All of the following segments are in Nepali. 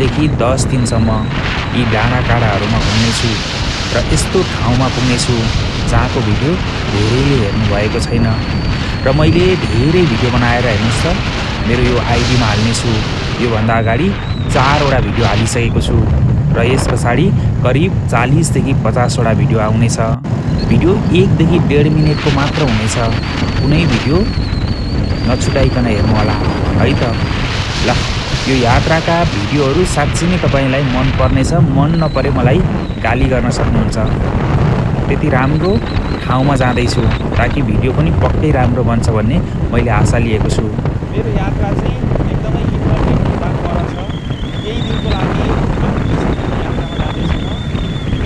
देखि 10 दिनसम्म यी डाँडाकाँडाहरूमा घुम्नेछु र यस्तो ठाउँमा पुग्नेछु जहाँको भिडियो धेरैले हेर्नुभएको छैन र मैले धेरै भिडियो बनाएर हेर्नुहोस् त मेरो यो आइडीमा हाल्नेछु। योभन्दा अगाडि 4वटा भिडियो हालिसकेको छु र यस पछाडि करिब 40 देखि 50 वटा भिडियो आउनेछ। भिडियो 1 देखि 1.5 मिनेटको मात्र हुनेछ। कुनै भिडियो नछुटाइकन हेर्नुहोला है त। ल यो यात्राका भिडियोहरू साँच्चै नै तपाईँलाई मन पर्नेछ। मन नपरे मलाई गाली गर्न सक्नुहुन्छ। त्यति राम्रो ठाउँमा जाँदैछु ताकि भिडियो पनि पक्कै राम्रो बन्छ भन्ने मैले आशा लिएको छु। मेरो यात्रा चाहिँ एकदमै इम्पोर्टेन्ट हुँदा पर छ। केही दिनको लागि यात्रामा जाँदैछु म।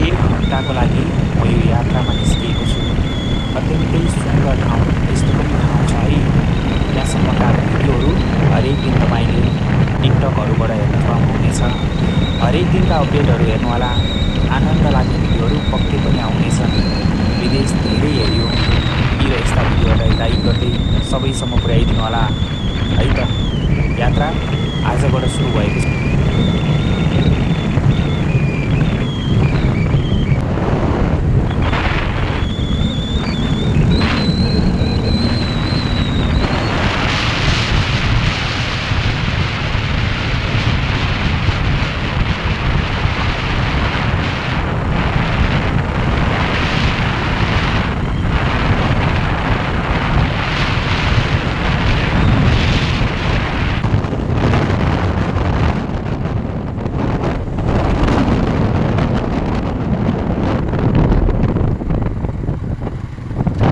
1 घन्टाको लागि म यो यात्रामा निस्किएको छु। अत्यन्तै सुन्दर ठाउँ, यस्तो पनि ठाउँ छ है। त्यहाँसम्मका भिडियोहरू हरेक दिन तपाईँले टिकटकहरूबाट हेर्न पाउनुहुनेछ। हरेक दिनका अपडेटहरू हेर्नुहोला। आनन्द लाग्ने भिडियोहरू पक्कै पनि आउनेछन्। विदेश धेरै हेऱ्यो, यी र यस्ता भिडियोहरूलाई लाइक गर्दै सबैसम्म पुर्याइदिनु होला है त। यात्रा आजबाट सुरु भएको छ।